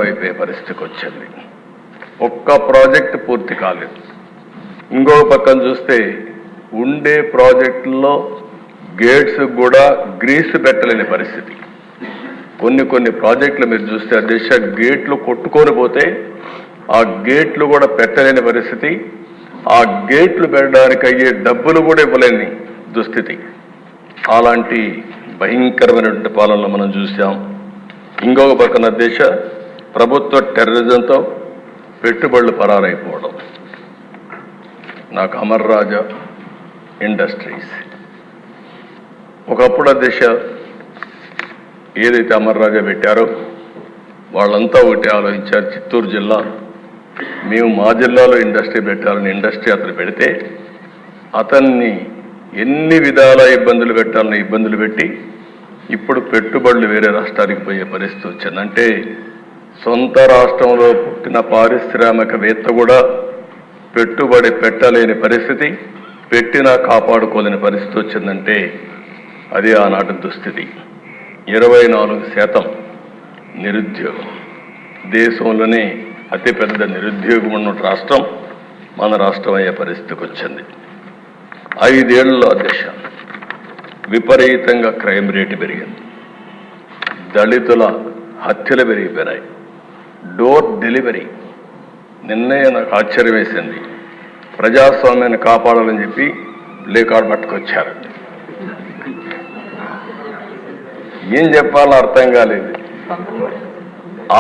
అయిపోయే పరిస్థితికి వచ్చింది. ఒక్క ప్రాజెక్ట్ పూర్తి కాలేదు. ఇంకో పక్కన చూస్తే ఉండే ప్రాజెక్టుల్లో గేట్స్ కూడా గ్రీస్ పెట్టలేని పరిస్థితి. కొన్ని ప్రాజెక్టులు మీరు చూస్తే అధ్యక్ష గేట్లు కొట్టుకొని పోతే ఆ గేట్లు కూడా పెట్టలేని పరిస్థితి, ఆ గేట్లు పెట్టడానికి అయ్యే డబ్బులు కూడా ఇవ్వలేని దుస్థితి. అలాంటి భయంకరమైనటువంటి పాలనలో మనం చూసాం. ఇంకొక పక్కన అధ్యక్ష ప్రభుత్వ టెర్రరిజంతో పెట్టుబడులు పరారైపోవడం. నాకు అమర్ రాజా ఇండస్ట్రీస్ ఒకప్పుడు అధ్యక్ష ఏదైతే అమర్ రాజా పెట్టారో వాళ్ళంతా ఒకటి ఆలోచించారు. చిత్తూరు జిల్లా మేము మా జిల్లాలో ఇండస్ట్రీ పెట్టాలని ఇండస్ట్రీ అతను పెడితే అతన్ని ఎన్ని విధాల ఇబ్బందులు పెట్టాలని ఇబ్బందులు పెట్టి ఇప్పుడు పెట్టుబడులు వేరే రాష్ట్రానికి పోయే పరిస్థితి వచ్చింది. అంటే సొంత రాష్ట్రంలో పుట్టిన పారిశ్రామికవేత్త కూడా పెట్టుబడి పెట్టలేని పరిస్థితి, పెట్టినా కాపాడుకోలేని పరిస్థితి వచ్చిందంటే అది ఆనాటి దుస్థితి. 24% నిరుద్యోగం, దేశంలోనే అతిపెద్ద నిరుద్యోగం ఉన్న రాష్ట్రం మన రాష్ట్రం అయ్యే పరిస్థితికి వచ్చింది. 5 ఏళ్లలో అధ్యక్ష విపరీతంగా క్రైమ్ రేటు పెరిగింది, దళితుల హత్యలు పెరిగిపోయినాయి, డోర్ డెలివరీ. నిన్నే నాకు ఆశ్చర్యం వేసింది, ప్రజాస్వామ్యాన్ని కాపాడాలని చెప్పి ప్లే కార్డ్ పట్టుకొచ్చారు. ఏం చెప్పాలో అర్థం కాలేదు.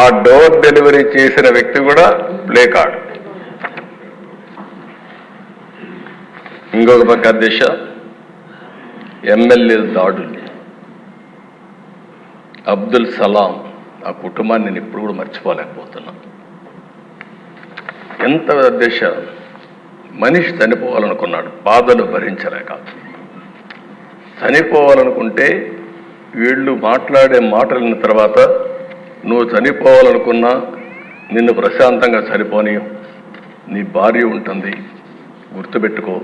ఆ డోర్ డెలివరీ చేసిన వ్యక్తి కూడా ప్లే కార్డ్. ఇంకొక పక్క అధ్యక్ష ఎమ్మెల్యేల దాడులు. అబ్దుల్ సలాం ఆ కుటుంబాన్ని నేను ఇప్పుడు కూడా మర్చిపోలేకపోతున్నా. ఎంత అధ్యక్ష మనిషి చనిపోవాలనుకున్నాడు, బాధలు భరించలేక. చనిపోవాలనుకుంటే వీళ్ళు మాట్లాడే మాటలిన తర్వాత నువ్వు చనిపోవాలనుకున్నా నిన్ను ప్రశాంతంగా చనిపోని నీ భార్య ఉంటుంది, గుర్తుపెట్టుకో,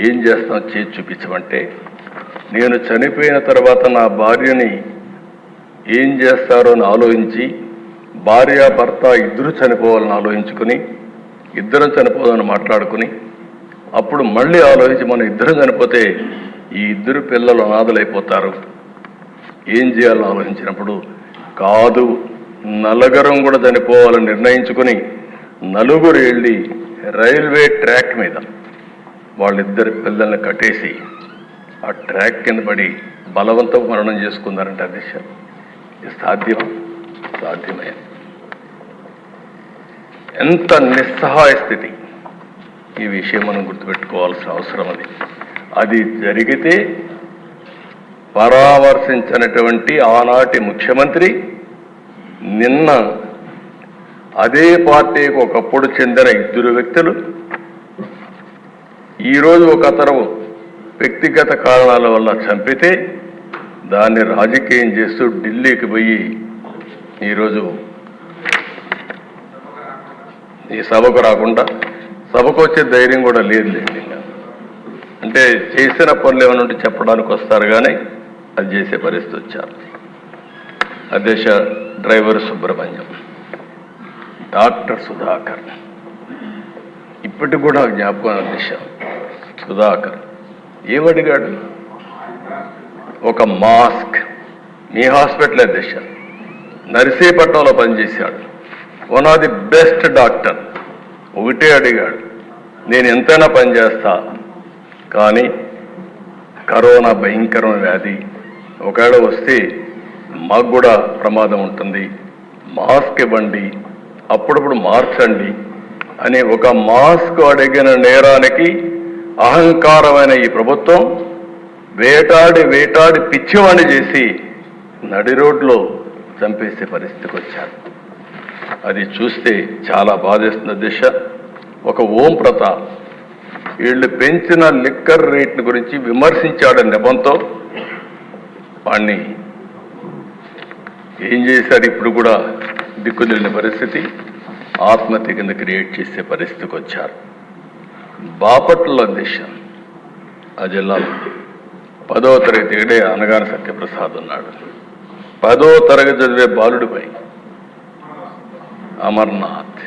ఏం చేస్తావు చేసి చూపించమంటే నేను చనిపోయిన తర్వాత నా భార్యని ఏం చేస్తారో అని ఆలోచించి భార్య భర్త ఇద్దరు చనిపోవాలని ఆలోచించుకుని ఇద్దరం చనిపోవాలని మాట్లాడుకుని అప్పుడు మళ్ళీ ఆలోచించి మనం ఇద్దరం చనిపోతే ఈ ఇద్దరు పిల్లలు అనాథలైపోతారు, ఏం చేయాలని ఆలోచించినప్పుడు కాదు నలుగురం కూడా చనిపోవాలని నిర్ణయించుకుని నలుగురు వెళ్ళి రైల్వే ట్రాక్ మీద వాళ్ళిద్దరి పిల్లల్ని కట్టేసి ఆ ట్రాక్ కింద పడి బలవంతం మరణం చేసుకున్నారంటే అధ్యక్ష సాధ్యమే. ఎంత నిస్సహాయ స్థితి. ఈ విషయం మనం గుర్తుపెట్టుకోవాల్సిన అవసరం అది జరిగితే పరామర్శించినటువంటి ఆనాటి ముఖ్యమంత్రి నిన్న అదే పార్టీకి ఒకప్పుడు చెందిన 2 వ్యక్తులు ఈరోజు ఒక అతను వ్యక్తిగత కారణాల వల్ల చంపితే దాన్ని రాజకీయం చేస్తూ ఢిల్లీకి పోయి ఈరోజు ఈ సభకు రాకుండా, సభకు వచ్చే ధైర్యం కూడా లేదు. అంటే చేసిన పనులు ఏమైనా ఉంటే చెప్పడానికి వస్తారు కానీ అది చేసే పరిస్థితి వచ్చారు. అధ్యక్ష డ్రైవర్ సుబ్రహ్మణ్యం, డాక్టర్ సుధాకర్ ఇప్పటికి కూడా జ్ఞాపకం. అధ్యక్ష సుధాకర్ ఏమడిగాడు? ఒక మాస్క్. మీ హాస్పిటల్ అధ్యక్ష నర్సీపట్నంలో పనిచేశాడు, one of the best doctor. ఒకటే అడిగాడు, నేను ఎంతైనా పనిచేస్తా కానీ కరోనా భయంకరమైన వ్యాధి, ఒకవేళ వస్తే మాకు కూడా ప్రమాదం ఉంటుంది, మాస్క్ ఇవ్వండి, అప్పుడప్పుడు మార్చండి అని ఒక మాస్క్ అడిగిన నేరానికి అహంకారమైన ఈ ప్రభుత్వం వేటాడి పిచ్చివాణి చేసి నడి రోడ్లో చంపేసే పరిస్థితికి వచ్చారు. అది చూస్తే చాలా బాధేస్తుంది అధ్యక్ష. ఒక ఓం ప్రతాప్ వీళ్ళు పెంచిన లిక్కర్ రేట్ల గురించి విమర్శించాడని నెపంతో వాణ్ణి ఏం చేశారు, ఇప్పుడు కూడా దిక్కుదిలిన పరిస్థితి, ఆత్మహత్య కింద క్రియేట్ చేసే పరిస్థితికి వచ్చారు. బాపట్ల అధ్యక్ష ఆ జిల్లాలో 10వ తరగతి ఏడే అనగాన సత్యప్రసాద్ ఉన్నాడు. 10వ తరగతి చదివే బాలుడిపై అమర్నాథ్.